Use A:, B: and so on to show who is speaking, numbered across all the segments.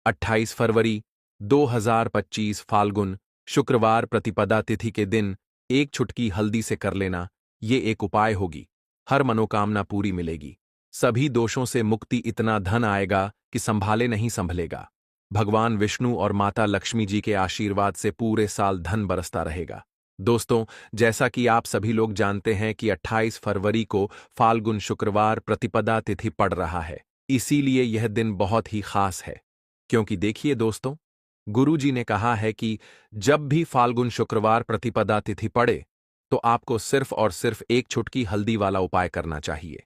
A: 28 फरवरी 2025 फाल्गुन शुक्रवार प्रतिपदा तिथि के दिन एक चुटकी हल्दी से कर लेना, ये एक उपाय होगी। हर मनोकामना पूरी मिलेगी। सभी दोषों से मुक्ति, इतना धन आएगा कि संभाले नहीं संभलेगा। भगवान विष्णु और माता लक्ष्मी जी के आशीर्वाद से पूरे साल धन बरसता रहेगा। दोस्तों, जैसा कि आप सभी लोग जानते हैं कि 28 फरवरी को फाल्गुन शुक्रवार प्रतिपदा तिथि पड़ रहा है, इसीलिए यह दिन बहुत ही खास है। क्योंकि देखिए दोस्तों, गुरु जी ने कहा है कि जब भी फाल्गुन शुक्रवार प्रतिपदा तिथि पड़े तो आपको सिर्फ और सिर्फ एक चुटकी हल्दी वाला उपाय करना चाहिए।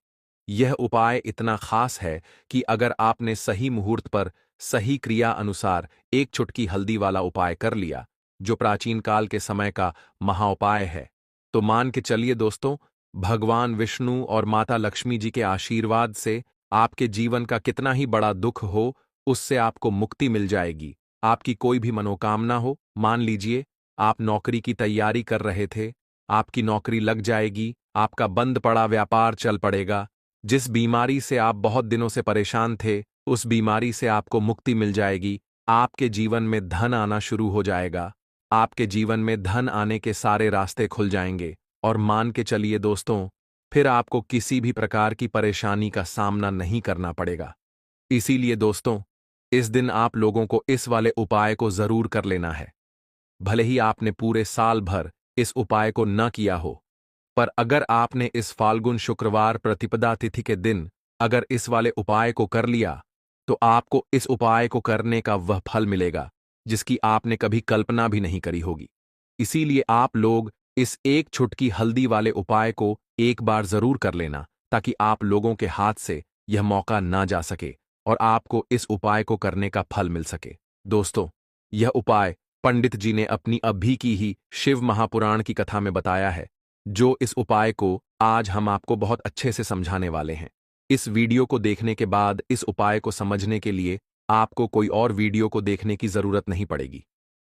A: यह उपाय इतना खास है कि अगर आपने सही मुहूर्त पर सही क्रिया अनुसार एक चुटकी हल्दी वाला उपाय कर लिया, जो प्राचीन काल के समय का महाउपाय है, तो मान के चलिए दोस्तों, भगवान विष्णु और माता लक्ष्मी जी के आशीर्वाद से आपके जीवन का कितना ही बड़ा दुख हो, उससे आपको मुक्ति मिल जाएगी। आपकी कोई भी मनोकामना हो, मान लीजिए आप नौकरी की तैयारी कर रहे थे, आपकी नौकरी लग जाएगी, आपका बंद पड़ा व्यापार चल पड़ेगा। जिस बीमारी से आप बहुत दिनों से परेशान थे, उस बीमारी से आपको मुक्ति मिल जाएगी। आपके जीवन में धन आना शुरू हो जाएगा। आपके जीवन में धन आने के सारे रास्ते खुल जाएंगे और मान के चलिए दोस्तों, फिर आपको किसी भी प्रकार की परेशानी का सामना नहीं करना पड़ेगा। इसीलिए दोस्तों, इस दिन आप लोगों को इस वाले उपाय को जरूर कर लेना है। भले ही आपने पूरे साल भर इस उपाय को न किया हो, पर अगर आपने इस फाल्गुन शुक्रवार प्रतिपदा तिथि के दिन अगर इस वाले उपाय को कर लिया, तो आपको इस उपाय को करने का वह फल मिलेगा जिसकी आपने कभी कल्पना भी नहीं करी होगी। इसीलिए आप लोग इस एक चुटकी हल्दी वाले उपाय को एक बार जरूर कर लेना, ताकि आप लोगों के हाथ से यह मौका ना जा सके और आपको इस उपाय को करने का फल मिल सके। दोस्तों, यह उपाय पंडित जी ने अपनी अभी की ही शिव महापुराण की कथा में बताया है, जो इस उपाय को आज हम आपको बहुत अच्छे से समझाने वाले हैं। इस वीडियो को देखने के बाद इस उपाय को समझने के लिए आपको कोई और वीडियो को देखने की जरूरत नहीं पड़ेगी।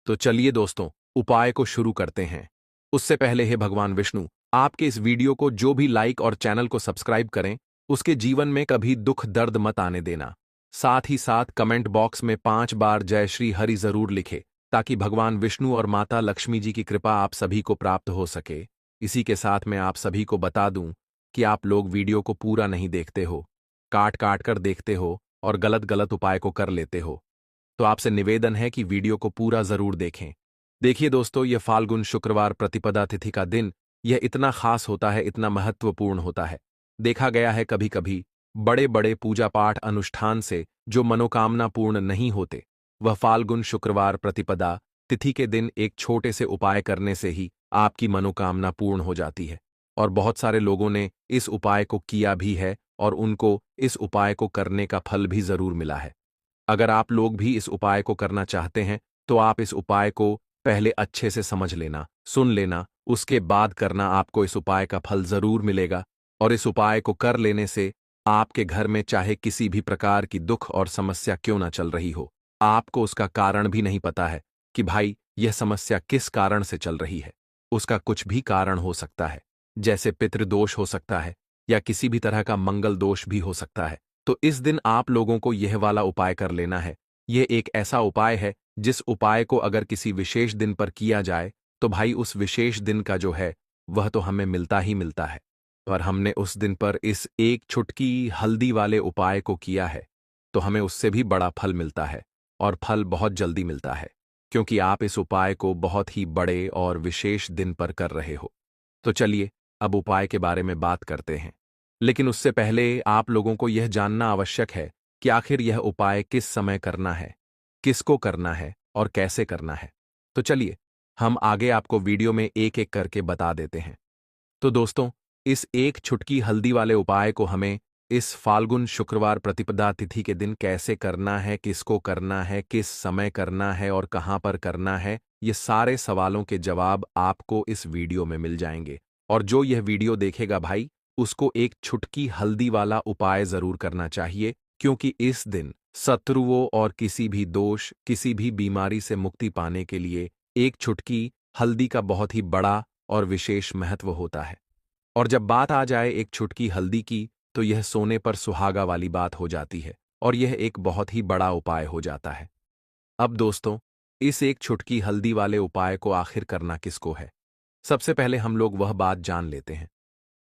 A: तो चलिए दोस्तों, उपाय को शुरू करते हैं। उससे पहले हे भगवान विष्णु, आपके इस वीडियो को जो भी लाइक और चैनल को सब्सक्राइब करें, उसके जीवन में कभी दुख दर्द मत आने देना। साथ ही साथ कमेंट बॉक्स में 5 बार जय श्री हरि जरूर लिखे, ताकि भगवान विष्णु और माता लक्ष्मी जी की कृपा आप सभी को प्राप्त हो सके। इसी के साथ मैं आप सभी को बता दूं कि आप लोग वीडियो को पूरा नहीं देखते हो, काट काट कर देखते हो और गलत गलत उपाय को कर लेते हो। तो आपसे निवेदन है कि वीडियो को पूरा जरूर देखें। देखिए दोस्तों, यह फाल्गुन शुक्रवार प्रतिपदा तिथि का दिन यह इतना खास होता है, इतना महत्वपूर्ण होता है। देखा गया है कभी कभी बड़े बड़े पूजा पाठ अनुष्ठान से जो मनोकामना पूर्ण नहीं होते, वह फाल्गुन शुक्रवार प्रतिपदा तिथि के दिन एक छोटे से उपाय करने से ही आपकी मनोकामना पूर्ण हो जाती है। और बहुत सारे लोगों ने इस उपाय को किया भी है और उनको इस उपाय को करने का फल भी जरूर मिला है। अगर आप लोग भी इस उपाय को करना चाहते हैं, तो आप इस उपाय को पहले अच्छे से समझ लेना, सुन लेना, उसके बाद करना। आपको इस उपाय का फल जरूर मिलेगा और इस उपाय को कर लेने से आपके घर में चाहे किसी भी प्रकार की दुख और समस्या क्यों ना चल रही हो, आपको उसका कारण भी नहीं पता है कि भाई यह समस्या किस कारण से चल रही है। उसका कुछ भी कारण हो सकता है, जैसे पितृदोष हो सकता है या किसी भी तरह का मंगल दोष भी हो सकता है। तो इस दिन आप लोगों को यह वाला उपाय कर लेना है। यह एक ऐसा उपाय है जिस उपाय को अगर किसी विशेष दिन पर किया जाए, तो भाई उस विशेष दिन का जो है वह तो हमें मिलता ही मिलता है। और हमने उस दिन पर इस एक चुटकी हल्दी वाले उपाय को किया है, तो हमें उससे भी बड़ा फल मिलता है और फल बहुत जल्दी मिलता है, क्योंकि आप इस उपाय को बहुत ही बड़े और विशेष दिन पर कर रहे हो। तो चलिए अब उपाय के बारे में बात करते हैं। लेकिन उससे पहले आप लोगों को यह जानना आवश्यक है कि आखिर यह उपाय किस समय करना है, किसको करना है और कैसे करना है। तो चलिए हम आगे आपको वीडियो में एक एक करके बता देते हैं। तो दोस्तों, इस एक चुटकी हल्दी वाले उपाय को हमें इस फाल्गुन शुक्रवार प्रतिपदा तिथि के दिन कैसे करना है, किसको करना है, किस समय करना है और कहां पर करना है, ये सारे सवालों के जवाब आपको इस वीडियो में मिल जाएंगे। और जो यह वीडियो देखेगा भाई, उसको एक चुटकी हल्दी वाला उपाय जरूर करना चाहिए, क्योंकि इस दिन शत्रुओं और किसी भी दोष, किसी भी बीमारी से मुक्ति पाने के लिए एक चुटकी हल्दी का बहुत ही बड़ा और विशेष महत्व होता है। और जब बात आ जाए एक चुटकी हल्दी की, तो यह सोने पर सुहागा वाली बात हो जाती है और यह एक बहुत ही बड़ा उपाय हो जाता है। अब दोस्तों, इस एक छुटकी हल्दी वाले उपाय को आखिर करना किसको है? सबसे पहले हम लोग वह बात जान लेते हैं।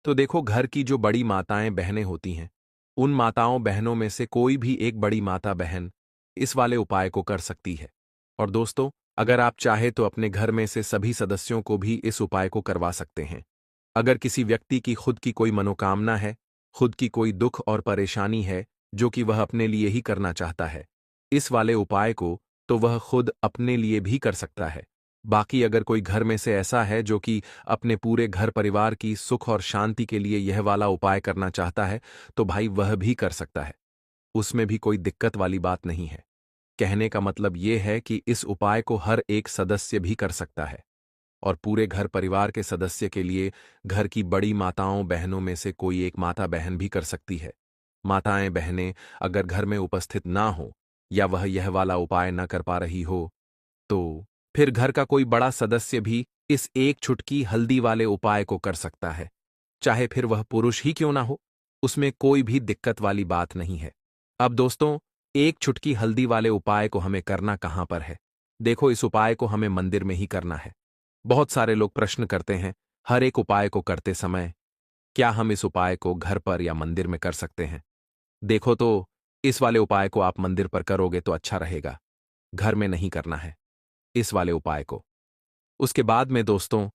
A: तो देखो, घर की जो बड़ी माताएं बहनें होती हैं, उन माताओं बहनों में से कोई भी एक बड़ी माता बहन इस वाले उपाय को कर सकती है। और दोस्तों, अगर आप चाहे तो अपने घर में से सभी सदस्यों को भी इस उपाय को करवा सकते हैं। अगर किसी व्यक्ति की खुद की कोई मनोकामना है, खुद की कोई दुख और परेशानी है जो कि वह अपने लिए ही करना चाहता है, इस वाले उपाय को तो वह खुद अपने लिए भी कर सकता है। बाकी अगर कोई घर में से ऐसा है जो कि अपने पूरे घर परिवार की सुख और शांति के लिए यह वाला उपाय करना चाहता है, तो भाई वह भी कर सकता है। उसमें भी कोई दिक्कत वाली बात नहीं है। कहने का मतलब ये है कि इस उपाय को हर एक सदस्य भी कर सकता है। और पूरे घर परिवार के सदस्य के लिए घर की बड़ी माताओं बहनों में से कोई एक माता बहन भी कर सकती है। माताएं बहनें अगर घर में उपस्थित ना हो या वह यह वाला उपाय न कर पा रही हो, तो फिर घर का कोई बड़ा सदस्य भी इस एक छुटकी हल्दी वाले उपाय को कर सकता है। चाहे फिर वह पुरुष ही क्यों ना हो, उसमें कोई भी दिक्कत वाली बात नहीं है। अब दोस्तों, एक छुटकी हल्दी वाले उपाय को हमें करना कहां पर है? देखो, इस उपाय को हमें मंदिर में ही करना है। बहुत सारे लोग प्रश्न करते हैं, हर एक उपाय को करते समय क्या हम इस उपाय को घर पर या मंदिर में कर सकते हैं? देखो तो, इस वाले उपाय को आप मंदिर पर करोगे तो अच्छा रहेगा। घर में नहीं करना है इस वाले उपाय को। उसके बाद में दोस्तों,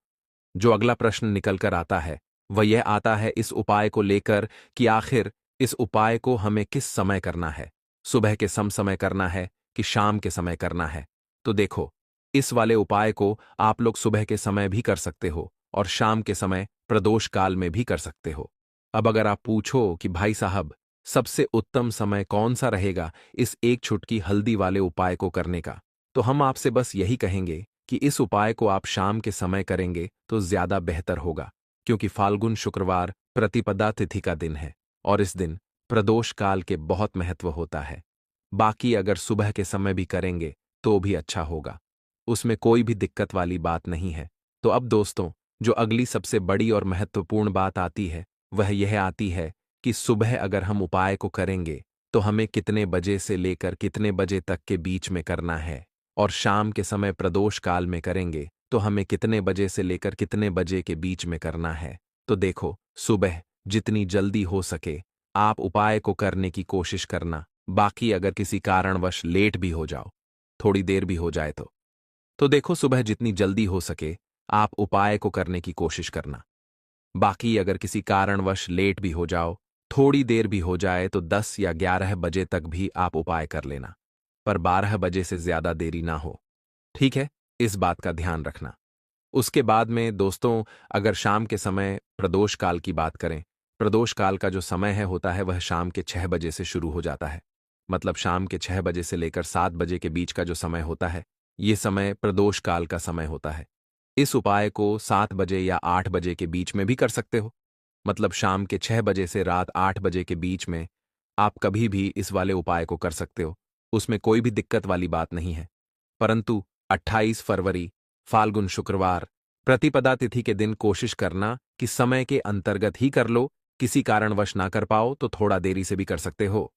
A: जो अगला प्रश्न निकल कर आता है, वह यह आता है इस उपाय को लेकर कि आखिर इस उपाय को हमें किस समय करना है? सुबह के समय करना है कि शाम के समय करना है? तो देखो, इस वाले उपाय को आप लोग सुबह के समय भी कर सकते हो और शाम के समय प्रदोष काल में भी कर सकते हो। अब अगर आप पूछो कि भाई साहब, सबसे उत्तम समय कौन सा रहेगा इस एक छुटकी हल्दी वाले उपाय को करने का, तो हम आपसे बस यही कहेंगे कि इस उपाय को आप शाम के समय करेंगे तो ज्यादा बेहतर होगा, क्योंकि फाल्गुन शुक्रवार प्रतिपदा तिथि का दिन है और इस दिन प्रदोष काल के बहुत महत्व होता है। बाकी अगर सुबह के समय भी करेंगे तो भी अच्छा होगा, उसमें कोई भी दिक्कत वाली बात नहीं है। तो अब दोस्तों, जो अगली सबसे बड़ी और महत्वपूर्ण बात आती है, वह यह आती है कि सुबह अगर हम उपाय को करेंगे तो हमें कितने बजे से लेकर कितने बजे तक के बीच में करना है, और शाम के समय प्रदोष काल में करेंगे तो हमें कितने बजे से लेकर कितने बजे के बीच में करना है। तो देखो, सुबह जितनी जल्दी हो सके आप उपाय को करने की कोशिश करना। बाकी अगर किसी कारणवश लेट भी हो जाओ, थोड़ी देर भी हो जाए तो देखो, सुबह जितनी जल्दी हो सके आप उपाय को करने की कोशिश करना। बाकी अगर किसी कारणवश लेट भी हो जाओ, थोड़ी देर भी हो जाए, तो 10 या 11 बजे तक भी आप उपाय कर लेना, पर 12 बजे से ज्यादा देरी ना हो। ठीक है, इस बात का ध्यान रखना। उसके बाद में दोस्तों, अगर शाम के समय प्रदोष काल की बात करें, प्रदोष काल का जो समय है होता है वह शाम के 6 बजे से शुरू हो जाता है। मतलब शाम के 6 बजे से लेकर 7 बजे के बीच का जो समय होता है, ये समय प्रदोष काल का समय होता है। इस उपाय को 7 बजे या 8 बजे के बीच में भी कर सकते हो। मतलब शाम के 6 बजे से रात 8 बजे के बीच में आप कभी भी इस वाले उपाय को कर सकते हो, उसमें कोई भी दिक्कत वाली बात नहीं है। परंतु 28 फरवरी फाल्गुन शुक्रवार प्रतिपदा तिथि के दिन कोशिश करना कि समय के अंतर्गत ही कर लो। किसी कारणवश ना कर पाओ तो थोड़ा देरी से भी कर सकते हो।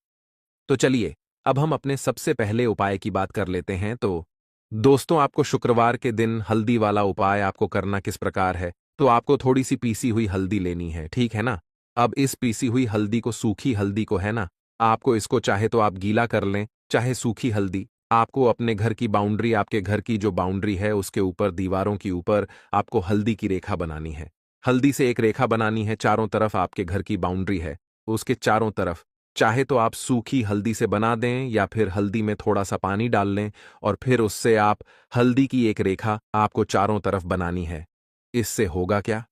A: तो चलिए, अब हम अपने सबसे पहले उपाय की बात कर लेते हैं। तो दोस्तों, आपको शुक्रवार के दिन हल्दी वाला उपाय आपको करना किस प्रकार है? तो आपको थोड़ी सी पीसी हुई हल्दी लेनी है, ठीक है ना? अब इस पीसी हुई हल्दी को, सूखी हल्दी को है ना, आपको इसको चाहे तो आप गीला कर लें, चाहे सूखी हल्दी। आपको अपने घर की बाउंड्री, आपके घर की जो बाउंड्री है उसके ऊपर, दीवारों के ऊपर आपको हल्दी की रेखा बनानी है। हल्दी से एक रेखा बनानी है, चारों तरफ आपके घर की बाउंड्री है, उसके चारों तरफ। चाहे तो आप सूखी हल्दी से बना दें या फिर हल्दी में थोड़ा सा पानी डाल लें और फिर उससे आप हल्दी की एक रेखा आपको चारों तरफ बनानी है। इससे होगा क्या?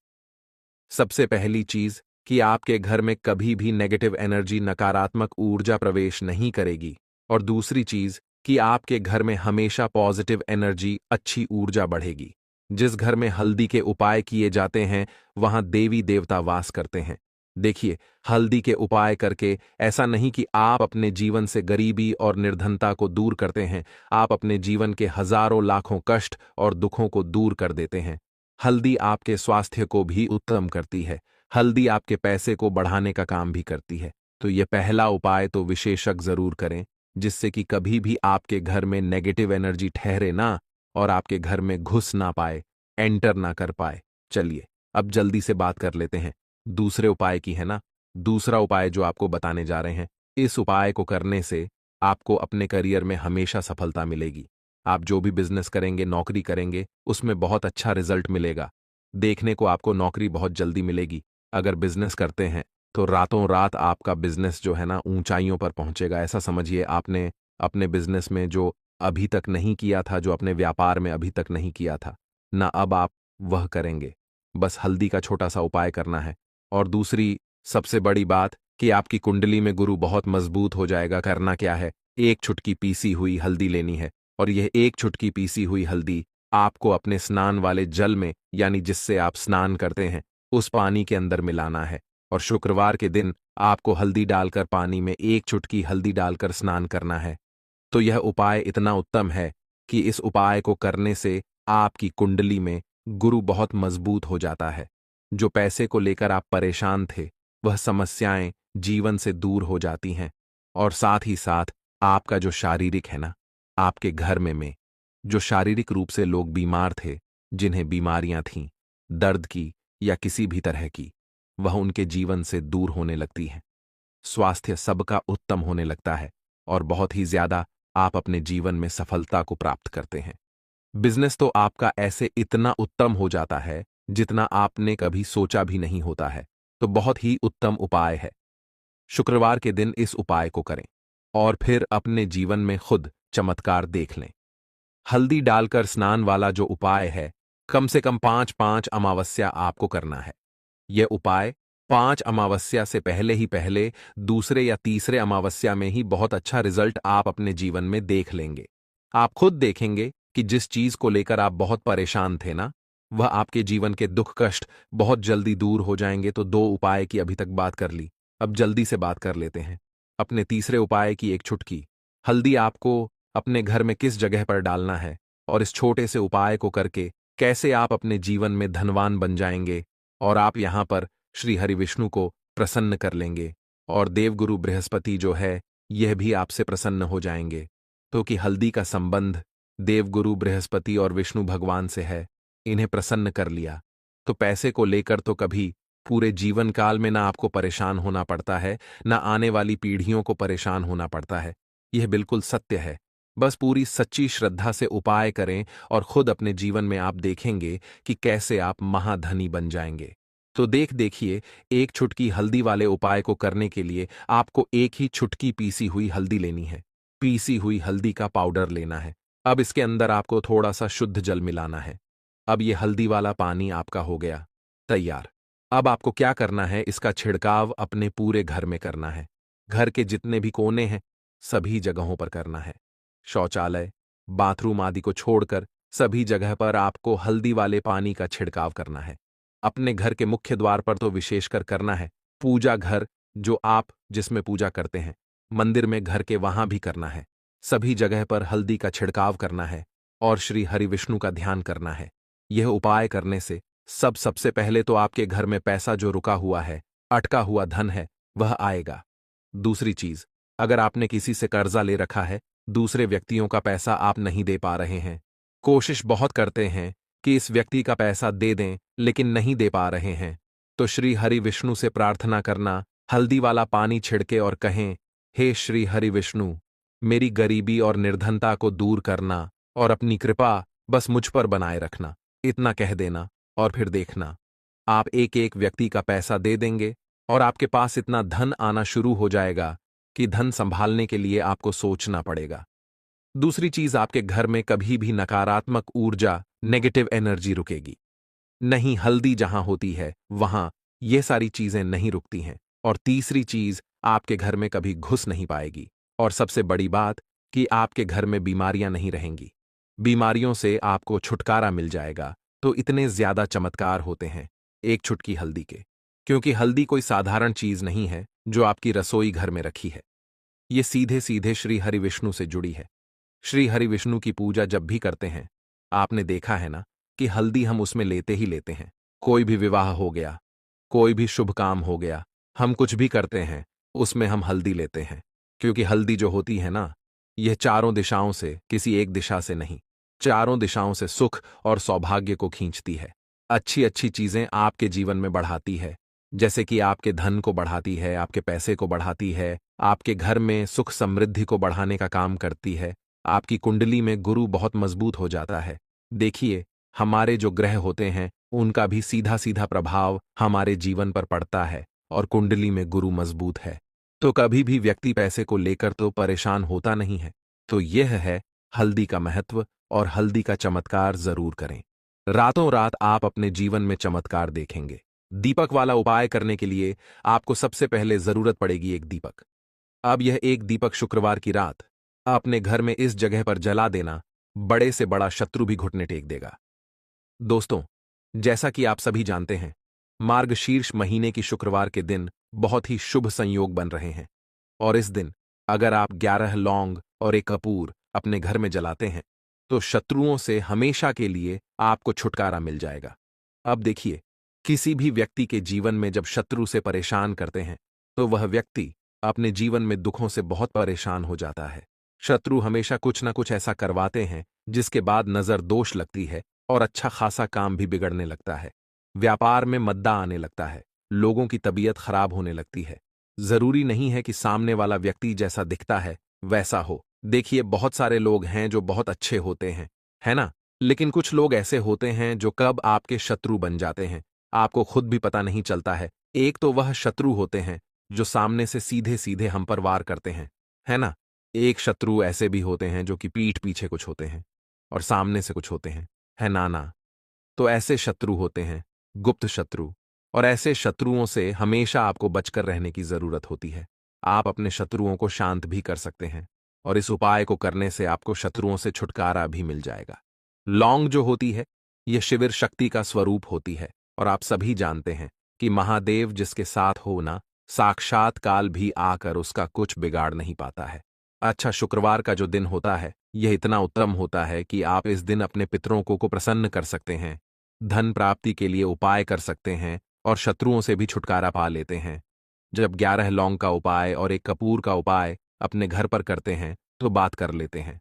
A: सबसे पहली चीज कि आपके घर में कभी भी नेगेटिव एनर्जी, नकारात्मक ऊर्जा प्रवेश नहीं करेगी। और दूसरी चीज कि आपके घर में हमेशा पॉजिटिव एनर्जी, अच्छी ऊर्जा बढ़ेगी। जिस घर में हल्दी के उपाय किए जाते हैं वहां देवी देवता वास करते हैं। देखिए, हल्दी के उपाय करके ऐसा नहीं कि आप अपने जीवन से गरीबी और निर्धनता को दूर करते हैं, आप अपने जीवन के हजारों लाखों कष्ट और दुखों को दूर कर देते हैं। हल्दी आपके स्वास्थ्य को भी उत्तम करती है। हल्दी आपके पैसे को बढ़ाने का काम भी करती है। तो ये पहला उपाय तो विशेषज्ञ जरूर करें। जिससे कि कभी भी आपके घर में नेगेटिव एनर्जी ठहरे ना और आपके घर में घुस ना पाए, एंटर ना कर पाए। चलिए अब जल्दी से बात कर लेते हैं दूसरे उपाय की, है ना। दूसरा उपाय जो आपको बताने जा रहे हैं, इस उपाय को करने से आपको अपने करियर में हमेशा सफलता मिलेगी। आप जो भी बिजनेस करेंगे, नौकरी करेंगे, उसमें बहुत अच्छा रिजल्ट मिलेगा। देखने को आपको नौकरी बहुत जल्दी मिलेगी। अगर बिजनेस करते हैं तो रातों रात आपका बिजनेस जो है ना ऊंचाइयों पर पहुंचेगा। ऐसा समझिए आपने अपने बिजनेस में जो अभी तक नहीं किया था, जो अपने व्यापार में अभी तक नहीं किया था ना, अब आप वह करेंगे। बस हल्दी का छोटा सा उपाय करना है। और दूसरी सबसे बड़ी बात कि आपकी कुंडली में गुरु बहुत मजबूत हो जाएगा। करना क्या है, एक चुटकी पीसी हुई हल्दी लेनी है और यह एक चुटकी पीसी हुई हल्दी आपको अपने स्नान वाले जल में, यानी जिससे आप स्नान करते हैं, उस पानी के अंदर मिलाना है। और शुक्रवार के दिन आपको हल्दी डालकर पानी में एक चुटकी हल्दी डालकर स्नान करना है। तो यह उपाय इतना उत्तम है कि इस उपाय को करने से आपकी कुंडली में गुरु बहुत मजबूत हो जाता है। जो पैसे को लेकर आप परेशान थे, वह समस्याएं जीवन से दूर हो जाती हैं। और साथ ही साथ आपका जो शारीरिक है ना, आपके घर में जो शारीरिक रूप से लोग बीमार थे, जिन्हें बीमारियां थीं, दर्द की या किसी भी तरह की, वह उनके जीवन से दूर होने लगती हैं। स्वास्थ्य सबका उत्तम होने लगता है और बहुत ही ज्यादा आप अपने जीवन में सफलता को प्राप्त करते हैं। बिजनेस तो आपका ऐसे इतना उत्तम हो जाता है जितना आपने कभी सोचा भी नहीं होता है। तो बहुत ही उत्तम उपाय है। शुक्रवार के दिन इस उपाय को करें और फिर अपने जीवन में खुद चमत्कार देख लें। हल्दी डालकर स्नान वाला जो उपाय है, कम से कम 5-5 अमावस्या आपको करना है। यह उपाय 5 अमावस्या से पहले ही पहले दूसरे या तीसरे अमावस्या में ही बहुत अच्छा रिजल्ट आप अपने जीवन में देख लेंगे। आप खुद देखेंगे कि जिस चीज को लेकर आप बहुत परेशान थे ना, वह आपके जीवन के दुख कष्ट बहुत जल्दी दूर हो जाएंगे। तो 2 उपाय की अभी तक बात कर ली, अब जल्दी से बात कर लेते हैं अपने तीसरे उपाय की। एक चुटकी हल्दी आपको अपने घर में किस जगह पर डालना है और इस छोटे से उपाय को करके कैसे आप अपने जीवन में धनवान बन जाएंगे और आप यहां पर श्री हरि विष्णु को प्रसन्न कर लेंगे और देवगुरु बृहस्पति जो है, यह भी आपसे प्रसन्न हो जाएंगे। तो कि हल्दी का संबंध देवगुरु बृहस्पति और विष्णु भगवान से है, इन्हें प्रसन्न कर लिया तो पैसे को लेकर तो कभी पूरे जीवन काल में ना आपको परेशान होना पड़ता है, ना आने वाली पीढ़ियों को परेशान होना पड़ता है। यह बिल्कुल सत्य है। बस पूरी सच्ची श्रद्धा से उपाय करें और खुद अपने जीवन में आप देखेंगे कि कैसे आप महाधनी बन जाएंगे। तो देखिए, एक चुटकी हल्दी वाले उपाय को करने के लिए आपको एक ही चुटकी पीसी हुई हल्दी लेनी है। पीसी हुई हल्दी का पाउडर लेना है। अब इसके अंदर आपको थोड़ा सा शुद्ध जल मिलाना है। अब ये हल्दी वाला पानी आपका हो गया तैयार। अब आपको क्या करना है, इसका छिड़काव अपने पूरे घर में करना है। घर के जितने भी कोने हैं, सभी जगहों पर करना है। शौचालय, बाथरूम आदि को छोड़कर सभी जगह पर आपको हल्दी वाले पानी का छिड़काव करना है। अपने घर के मुख्य द्वार पर तो विशेषकर करना है। पूजा घर जो आप जिसमें पूजा करते हैं, मंदिर में घर के वहां भी करना है। सभी जगह पर हल्दी का छिड़काव करना है और श्री हरि विष्णु का ध्यान करना है। यह उपाय करने से सबसे पहले तो आपके घर में पैसा जो रुका हुआ है, अटका हुआ धन है, वह आएगा। दूसरी चीज, अगर आपने किसी से कर्जा ले रखा है, दूसरे व्यक्तियों का पैसा आप नहीं दे पा रहे हैं, कोशिश बहुत करते हैं कि इस व्यक्ति का पैसा दे दें लेकिन नहीं दे पा रहे हैं, तो श्री हरि विष्णु से प्रार्थना करना, हल्दी वाला पानी छिड़के और कहें, हे श्री हरि विष्णु, मेरी गरीबी और निर्धनता को दूर करना और अपनी कृपा बस मुझ पर बनाए रखना। इतना कह देना और फिर देखना, आप एक एक व्यक्ति का पैसा दे देंगे और आपके पास इतना धन आना शुरू हो जाएगा कि धन संभालने के लिए आपको सोचना पड़ेगा। दूसरी चीज, आपके घर में कभी भी नकारात्मक ऊर्जा, नेगेटिव एनर्जी रुकेगी नहीं। हल्दी जहां होती है वहां ये सारी चीजें नहीं रुकती हैं। और तीसरी चीज, आपके घर में कभी घुस नहीं पाएगी। और सबसे बड़ी बात कि आपके घर में बीमारियां नहीं रहेंगी। बीमारियों से आपको छुटकारा मिल जाएगा। तो इतने ज्यादा चमत्कार होते हैं एक चुटकी हल्दी के, क्योंकि हल्दी कोई साधारण चीज नहीं है जो आपकी रसोई घर में रखी है। ये सीधे सीधे श्री हरि विष्णु से जुड़ी है। श्री हरि विष्णु की पूजा जब भी करते हैं, आपने देखा है ना कि हल्दी हम उसमें लेते ही लेते हैं। कोई भी विवाह हो गया, कोई भी शुभ काम हो गया, हम कुछ भी करते हैं उसमें हम हल्दी लेते हैं। क्योंकि हल्दी जो होती है ना, यह चारों दिशाओं से, किसी एक दिशा से नहीं, चारों दिशाओं से सुख और सौभाग्य को खींचती है। अच्छी अच्छी चीजें आपके जीवन में बढ़ाती है, जैसे कि आपके धन को बढ़ाती है, आपके पैसे को बढ़ाती है, आपके घर में सुख समृद्धि को बढ़ाने का काम करती है। आपकी कुंडली में गुरु बहुत मजबूत हो जाता है। देखिए, हमारे जो ग्रह होते हैं उनका भी सीधा सीधा प्रभाव हमारे जीवन पर पड़ता है, और कुंडली में गुरु मजबूत है तो कभी भी व्यक्ति पैसे को लेकर तो परेशान होता नहीं है। तो यह है हल्दी का महत्व, और हल्दी का चमत्कार जरूर करें। रातों रात आप अपने जीवन में चमत्कार देखेंगे। दीपक वाला उपाय करने के लिए आपको सबसे पहले जरूरत पड़ेगी एक दीपक। अब यह एक दीपक शुक्रवार की रात अपने घर में इस जगह पर जला देना, बड़े से बड़ा शत्रु भी घुटने टेक देगा। दोस्तों, जैसा कि आप सभी जानते हैं, मार्गशीर्ष महीने की शुक्रवार के दिन बहुत ही शुभ संयोग बन रहे हैं, और इस दिन अगर आप 11 लौंग और एक कपूर अपने घर में जलाते हैं तो शत्रुओं से हमेशा के लिए आपको छुटकारा मिल जाएगा। अब देखिए, किसी भी व्यक्ति के जीवन में जब शत्रु से परेशान करते हैं तो वह व्यक्ति अपने जीवन में दुखों से बहुत परेशान हो जाता है। शत्रु हमेशा कुछ न कुछ ऐसा करवाते हैं जिसके बाद नजर दोष लगती है और अच्छा खासा काम भी बिगड़ने लगता है। व्यापार में मद्दा आने लगता है, लोगों की तबीयत खराब होने लगती है। जरूरी नहीं है कि सामने वाला व्यक्ति जैसा दिखता है वैसा हो। देखिए, बहुत सारे लोग हैं जो बहुत अच्छे होते हैं, है ना? लेकिन कुछ लोग ऐसे होते हैं जो कब आपके शत्रु बन जाते हैं आपको खुद भी पता नहीं चलता है। एक तो वह शत्रु होते हैं जो सामने से सीधे सीधे हम पर वार करते हैं, है ना? एक शत्रु ऐसे भी होते हैं जो कि पीठ पीछे कुछ होते हैं और सामने से कुछ होते हैं, है ना ना? तो ऐसे शत्रु होते हैं गुप्त शत्रु, और ऐसे शत्रुओं से हमेशा आपको बचकर रहने की जरूरत होती है। आप अपने शत्रुओं को शांत भी कर सकते हैं, और इस उपाय को करने से आपको शत्रुओं से छुटकारा भी मिल जाएगा। लौंग जो होती है, यह शिविर शक्ति का स्वरूप होती है, और आप सभी जानते हैं कि महादेव जिसके साथ हो ना, साक्षात काल भी आकर उसका कुछ बिगाड़ नहीं पाता है। अच्छा, शुक्रवार का जो दिन होता है यह इतना उत्तम होता है कि आप इस दिन अपने पितरों को प्रसन्न कर सकते हैं, धन प्राप्ति के लिए उपाय कर सकते हैं, और शत्रुओं से भी छुटकारा पा लेते हैं। जब 11 लौंग का उपाय और एक कपूर का उपाय अपने घर पर करते हैं तो बात कर लेते हैं।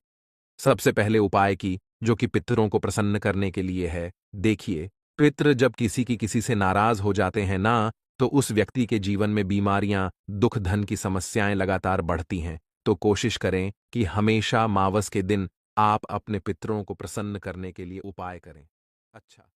A: सबसे पहले उपाय की, जो कि पितरों को प्रसन्न करने के लिए है। देखिए, पितृ जब किसी की किसी से नाराज हो जाते हैं ना, तो उस व्यक्ति के जीवन में बीमारियां, दुख, धन की समस्याएं लगातार बढ़ती हैं। तो कोशिश करें कि हमेशा मावस के दिन आप अपने पितरों को प्रसन्न करने के लिए उपाय करें। अच्छा।